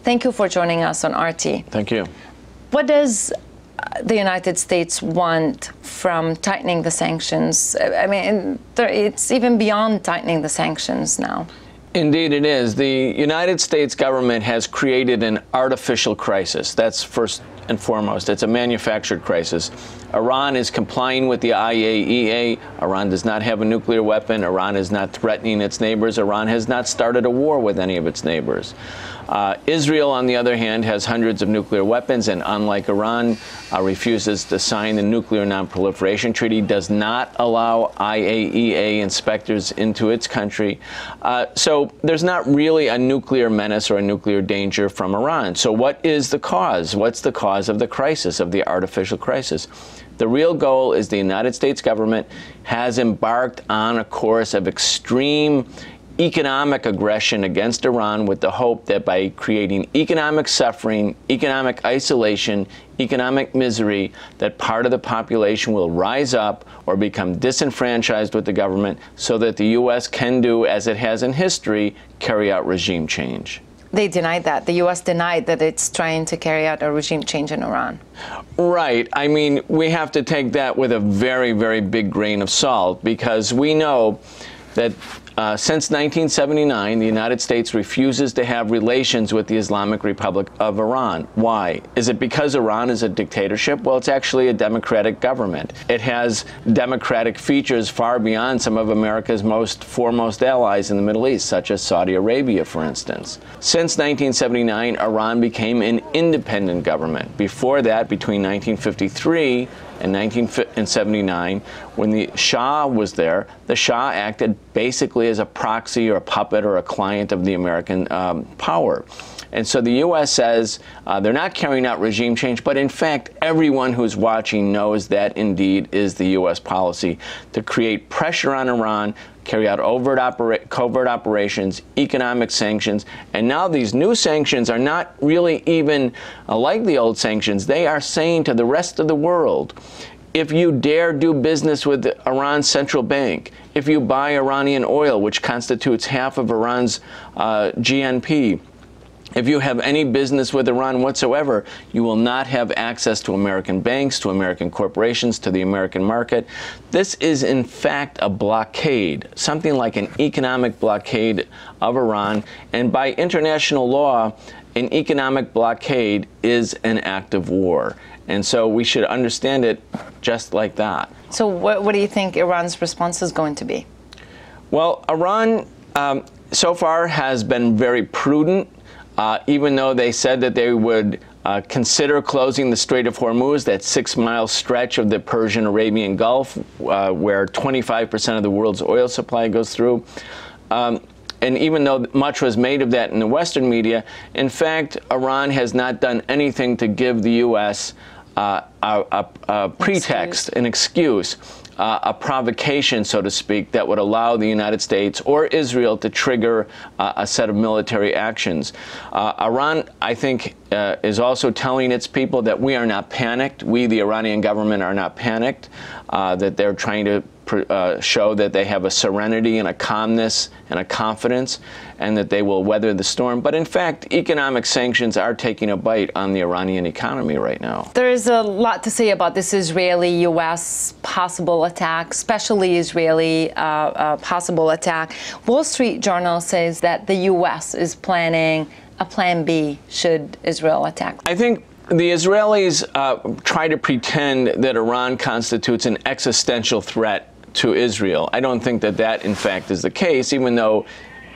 Thank you for joining us on RT. Thank you. What does the United States want from tightening the sanctions? I mean, it's even beyond tightening the sanctions now. Indeed it is. The United States government has created an artificial crisis. That's first and foremost. It's a manufactured crisis. Iran is complying with the IAEA. Iran does not have a nuclear weapon. Iran is not threatening its neighbors. Iran has not started a war with any of its neighbors. Israel, on the other hand, has hundreds of nuclear weapons, and unlike Iran, refuses to sign the Nuclear Non-Proliferation Treaty, does not allow IAEA inspectors into its country. So there's not really a nuclear menace or a nuclear danger from Iran. So what is the cause? What's the cause of the crisis, of the artificial crisis? The real goal is the United States government has embarked on a course of extreme economic aggression against Iran with the hope that by creating economic suffering, economic isolation, economic misery, that part of the population will rise up or become disenfranchised with the government so that the U.S. can do, as it has in history, carry out regime change. They denied that. The U.S. denied that it's trying to carry out a regime change in Iran. Right. I mean, we have to take that with a very, very big grain of salt, because we know that since 1979, the United States refuses to have relations with the Islamic Republic of Iran. Why? Is it because Iran is a dictatorship? Well, it's actually a democratic government. It has democratic features far beyond some of America's foremost allies in the Middle East, such as Saudi Arabia, for instance. Since 1979, Iran became an independent government. Before that, between 1953 and 1979, when the Shah was there, the Shah acted basically as a proxy or a puppet or a client of the American power. And so the U.S. says they're not carrying out regime change, but in fact, everyone who's watching knows that indeed is the U.S. policy, to create pressure on Iran, carry out covert operations, economic sanctions, and now these new sanctions are not really even like the old sanctions. They are saying to the rest of the world, if you dare do business with Iran's central bank, if you buy Iranian oil, which constitutes half of Iran's GNP, if you have any business with Iran whatsoever, you will not have access to American banks, to American corporations, to the American market. This is, in fact, a blockade, something like an economic blockade of Iran. And by international law, an economic blockade is an act of war. And so we should understand it just like that. So what do you think Iran's response is going to be? Well, Iran so far has been very prudent. Even though they said that they would consider closing the Strait of Hormuz, that 6-mile stretch of the Persian-Arabian Gulf, where 25% of the world's oil supply goes through. And even though much was made of that in the Western media, in fact, Iran has not done anything to give the U.S. a pretext, an excuse, a provocation, so to speak, that would allow the United States or Israel to trigger a set of military actions. Iran, I think, is also telling its people that we are not panicked. We, the Iranian government, are not panicked, that they're trying to show that they have a serenity and a calmness and a confidence, and that they will weather the storm. But in fact, economic sanctions are taking a bite on the Iranian economy right now. There is a lot to say about this Israeli-U.S. possible attack, especially Israeli possible attack. Wall Street Journal says that the U.S. is planning a plan B should Israel attack. I think the Israelis try to pretend that Iran constitutes an existential threat to Israel. I don't think that that, in fact, is the case, even though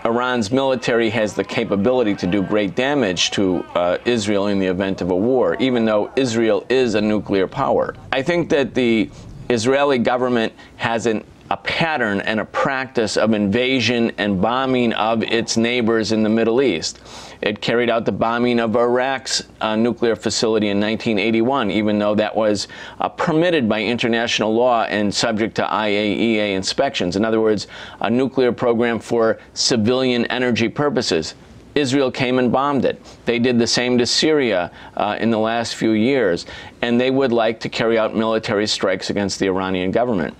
Iran's military has the capability to do great damage to Israel in the event of a war, even though Israel is a nuclear power. I think that the Israeli government has a pattern and a practice of invasion and bombing of its neighbors in the Middle East. It carried out the bombing of Iraq's nuclear facility in 1981, even though that was permitted by international law and subject to IAEA inspections. In other words, a nuclear program for civilian energy purposes. Israel came and bombed it. They did the same to Syria in the last few years, and they would like to carry out military strikes against the Iranian government.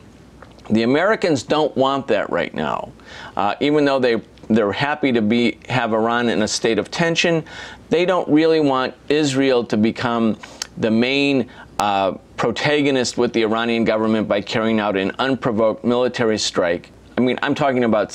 The Americans don't want that right now, even though they they're happy to have Iran in a state of tension. They don't really want Israel to become the main protagonist with the Iranian government by carrying out an unprovoked military strike. I mean, I'm talking about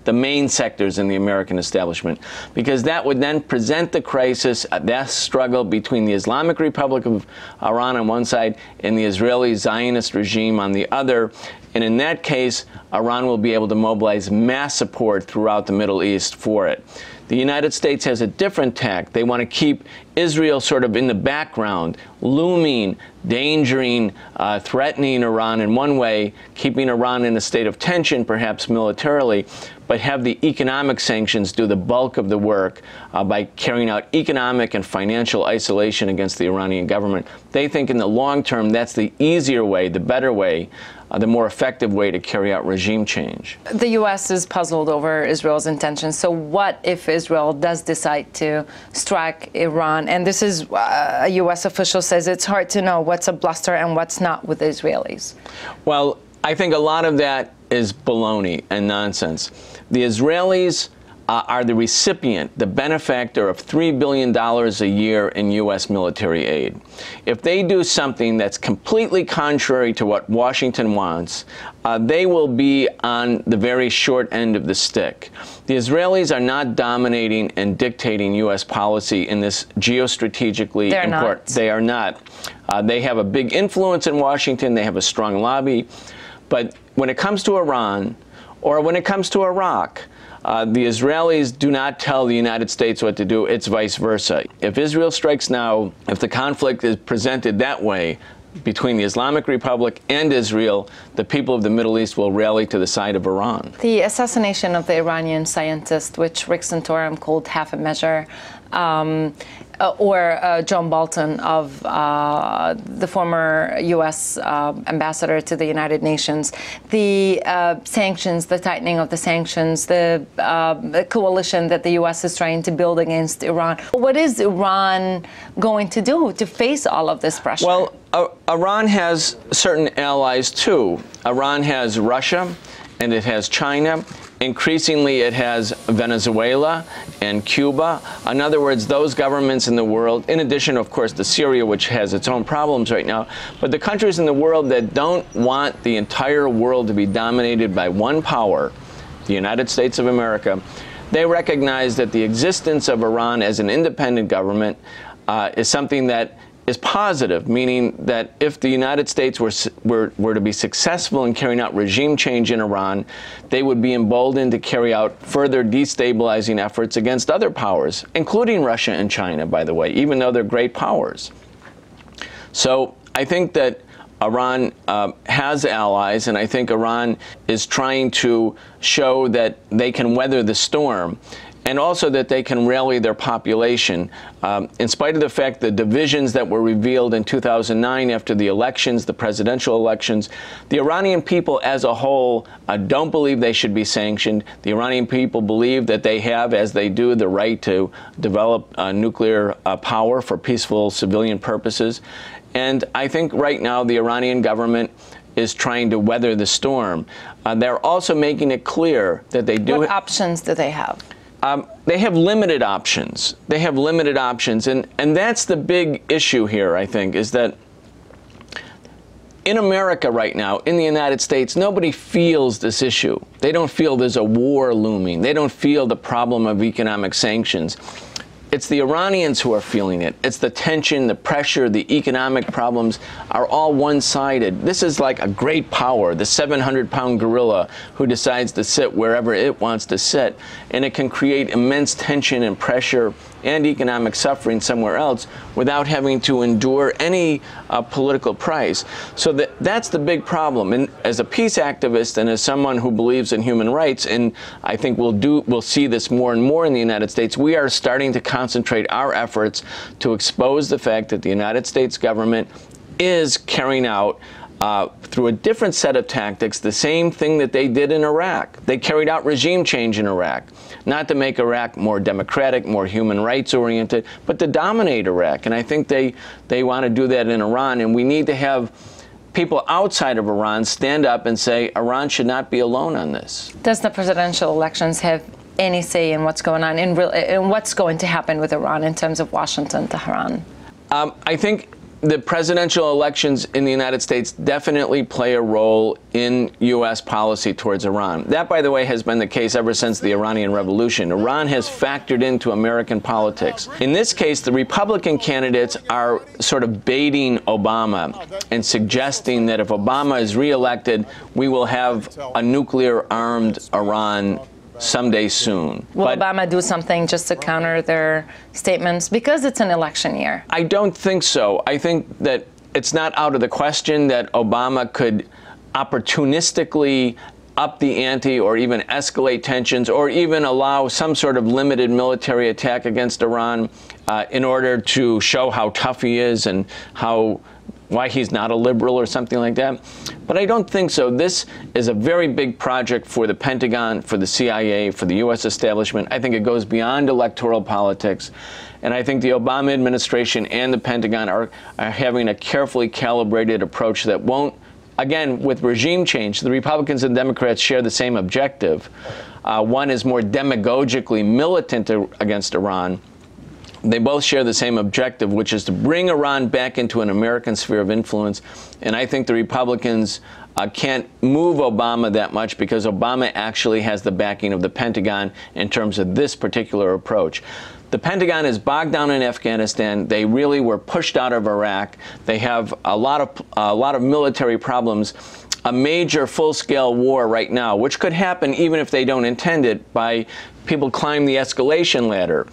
the main sectors in the American establishment, because that would then present the crisis, that struggle between the Islamic Republic of Iran on one side and the Israeli Zionist regime on the other. And in that case, Iran will be able to mobilize mass support throughout the Middle East for it. The United States has a different tack. They want to keep Israel sort of in the background, looming, endangering, threatening Iran in one way, keeping Iran in a state of tension, perhaps militarily, but have the economic sanctions do the bulk of the work by carrying out economic and financial isolation against the Iranian government. They think in the long term that's the easier way, the better way, the more effective way to carry out regime change. The U.S. is puzzled over Israel's intentions. So what if Israel does decide to strike Iran? And this is, a U.S. official says it's hard to know what's a bluster and what's not with the Israelis. Well, I think a lot of that is baloney and nonsense. The Israelis are the recipient, the benefactor of $3 billion a year in U.S. military aid. If they do something that's completely contrary to what Washington wants, they will be on the very short end of the stick. The Israelis are not dominating and dictating U.S. policy in this geostrategically important. They are not. They have a big influence in Washington. They have a strong lobby. But when it comes to Iran, or when it comes to Iraq, the Israelis do not tell the United States what to do. It's vice versa. If Israel strikes now, if the conflict is presented that way between the Islamic Republic and Israel, the people of the Middle East will rally to the side of Iran. The assassination of the Iranian scientist, which Rick Santorum called half a measure, or John Bolton of the former U.S. ambassador to the United Nations, the sanctions, the tightening of the sanctions, the coalition that the U.S. is trying to build against Iran. What is Iran going to do to face all of this pressure? Well, Iran has certain allies too. Iran has Russia, and it has China. Increasingly, it has Venezuela and Cuba. In other words, those governments in the world, in addition, of course, to Syria, which has its own problems right now, but the countries in the world that don't want the entire world to be dominated by one power, the United States of America, they recognize that the existence of Iran as an independent government is something that is positive, meaning that if the United States were to be successful in carrying out regime change in Iran, they would be emboldened to carry out further destabilizing efforts against other powers, including Russia and China, by the way, even though they're great powers. So I think that Iran has allies, and I think Iran is trying to show that they can weather the storm, and also that they can rally their population. In spite of the fact the divisions that were revealed in 2009 after the elections, the presidential elections, the Iranian people as a whole don't believe they should be sanctioned. The Iranian people believe that they have, as they do, the right to develop nuclear power for peaceful civilian purposes. And I think right now the Iranian government is trying to weather the storm. They're also making it clear that they do. What options do they have? They have limited options. They have limited options. And that's the big issue here, I think, is that in America right now, in the United States, nobody feels this issue. They don't feel there's a war looming. They don't feel the problem of economic sanctions. It's the Iranians who are feeling it. It's the tension, the pressure, the economic problems are all one-sided. This is like a great power, the 700-pound gorilla who decides to sit wherever it wants to sit, and it can create immense tension and pressure and economic suffering somewhere else without having to endure any political price. So that's the big problem. And as a peace activist and as someone who believes in human rights, and I think we'll see this more and more in the United States, we are starting to concentrate our efforts to expose the fact that the United States government is carrying out through a different set of tactics the same thing that they did in Iraq. They carried out regime change in Iraq, not to make Iraq more democratic, more human rights oriented, but to dominate Iraq. And I think they want to do that in Iran, and we need to have people outside of Iran stand up and say Iran should not be alone on this. Does the presidential elections have any say in what's going on, in what's going to happen with Iran in terms of Washington, Tehran? I think the presidential elections in the United States definitely play a role in U.S. policy towards Iran. That, by the way, has been the case ever since the Iranian Revolution. Iran has factored into American politics. In this case, the Republican candidates are sort of baiting Obama and suggesting that if Obama is reelected, we will have a nuclear-armed Iran someday soon. Will Obama do something just to counter their statements because it's an election year? I don't think so. I think that it's not out of the question that Obama could opportunistically up the ante or even escalate tensions or even allow some sort of limited military attack against Iran in order to show how tough he is and why he's not a liberal or something like that. But I don't think so. This is a very big project for the Pentagon, for the CIA, for the U.S. establishment. I think it goes beyond electoral politics. And I think the Obama administration and the Pentagon are having a carefully calibrated approach that won't, again, with regime change, the Republicans and Democrats share the same objective. One is more demagogically militant against Iran. They both share the same objective, which is to bring Iran back into an American sphere of influence. And I think the Republicans can't move Obama that much because Obama actually has the backing of the Pentagon in terms of this particular approach. The Pentagon is bogged down in Afghanistan. They really were pushed out of Iraq. They have a lot of military problems. A major full-scale war right now, which could happen even if they don't intend it, by people climb the escalation ladder.